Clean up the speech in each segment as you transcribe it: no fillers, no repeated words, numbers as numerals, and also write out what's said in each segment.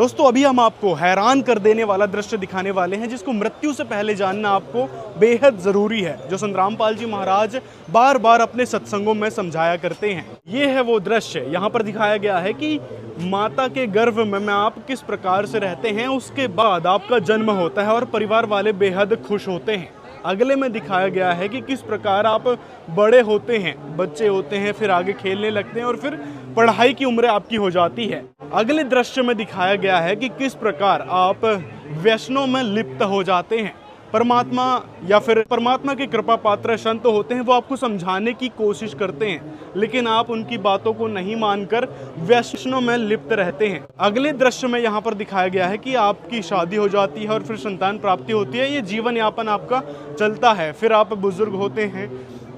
दोस्तों अभी हम आपको हैरान कर देने वाला दृश्य दिखाने वाले हैं जिसको मृत्यु से पहले जानना आपको बेहद जरूरी है, जो संत रामपाल जी महाराज बार बार अपने सत्संगों में समझाया करते हैं। ये है वो दृश्य, यहाँ पर दिखाया गया है कि माता के गर्भ में आप किस प्रकार से रहते हैं, उसके बाद आपका जन्म होता है और परिवार वाले बेहद खुश होते हैं। अगले में दिखाया गया है कि किस प्रकार आप बड़े होते हैं, बच्चे होते हैं, फिर आगे खेलने लगते हैं और फिर पढ़ाई की उम्र आपकी हो जाती है। अगले दृश्य में दिखाया गया है कि किस प्रकार आप व्यसनों में लिप्त हो जाते हैं। परमात्मा या फिर परमात्मा के कृपा पात्र संत होते हैं, वो आपको समझाने की कोशिश करते हैं, लेकिन आप उनकी बातों को नहीं मानकर व्यसनों में लिप्त रहते हैं। अगले दृश्य में यहाँ पर दिखाया गया है कि आपकी शादी हो जाती है और फिर संतान प्राप्ति होती है, ये जीवन यापन आपका चलता है, फिर आप बुजुर्ग होते हैं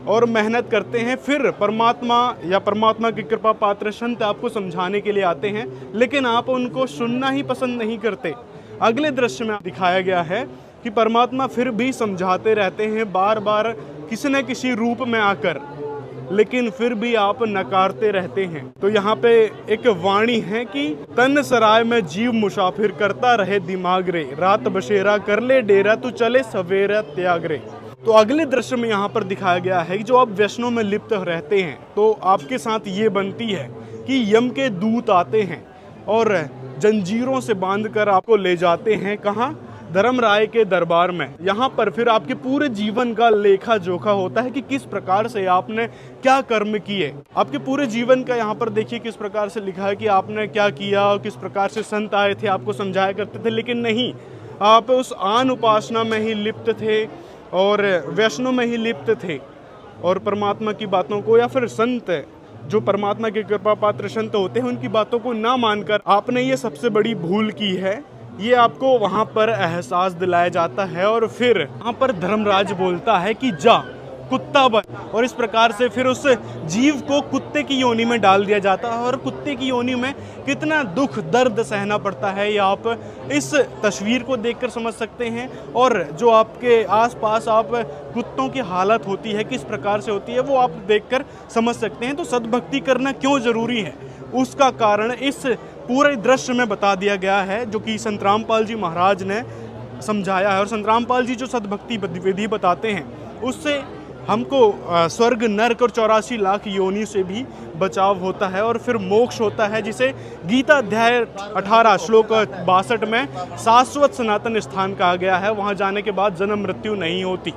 और मेहनत करते हैं, फिर परमात्मा या परमात्मा की कृपा पात्र संत आपको समझाने के लिए आते हैं, लेकिन आप उनको सुनना ही पसंद नहीं करते। अगले दृश्य में दिखाया गया है कि परमात्मा फिर भी समझाते रहते हैं बार बार किसी न किसी रूप में आकर, लेकिन फिर भी आप नकारते रहते हैं। तो यहाँ पे एक वाणी है कि तन सराय में जीव मुसाफिर करता रहे दिमाग रे, रात बसेरा कर ले डेरा तू चले सवेरा त्याग रे। तो अगले दृश्य में यहाँ पर दिखाया गया है कि जो आप व्यसनों में लिप्त रहते हैं तो आपके साथ ये बनती है कि यम के दूत आते हैं और जंजीरों से बांधकर आपको ले जाते हैं कहाँ, धर्मराय के दरबार में। यहाँ पर फिर आपके पूरे जीवन का लेखा जोखा होता है कि किस प्रकार से आपने क्या कर्म किए। आपके पूरे जीवन का यहाँ पर देखिए किस प्रकार से लिखा है कि आपने क्या किया और किस प्रकार से संत आए थे, आपको समझाया करते थे, लेकिन नहीं, आप उस आन उपासना में ही लिप्त थे और वैष्णव में ही लिप्त थे और परमात्मा की बातों को या फिर संत जो परमात्मा के कृपा पात्र संत होते हैं उनकी बातों को ना मानकर आपने ये सबसे बड़ी भूल की है। ये आपको वहाँ पर एहसास दिलाया जाता है और फिर वहाँ पर धर्मराज बोलता है कि जा कुत्ता बन, और इस प्रकार से फिर उस जीव को कुत्ते की योनि में डाल दिया जाता है। और कुत्ते की योनि में कितना दुख दर्द सहना पड़ता है ये आप इस तस्वीर को देखकर समझ सकते हैं। और जो आपके आसपास आप कुत्तों की हालत होती है किस प्रकार से होती है वो आप देखकर समझ सकते हैं। तो सद्भक्ति करना क्यों जरूरी है उसका कारण इस पूरे दृश्य में बता दिया गया है, जो कि संत रामपाल जी महाराज ने समझाया है। और संत रामपाल जी जो सद्भक्ति विधि बताते हैं उससे हमको स्वर्ग नरक और 84 लाख योनि से भी बचाव होता है और फिर मोक्ष होता है, जिसे गीता अध्याय 18 श्लोक 62 में शाश्वत सनातन स्थान कहा गया है। वहाँ जाने के बाद जन्म मृत्यु नहीं होती।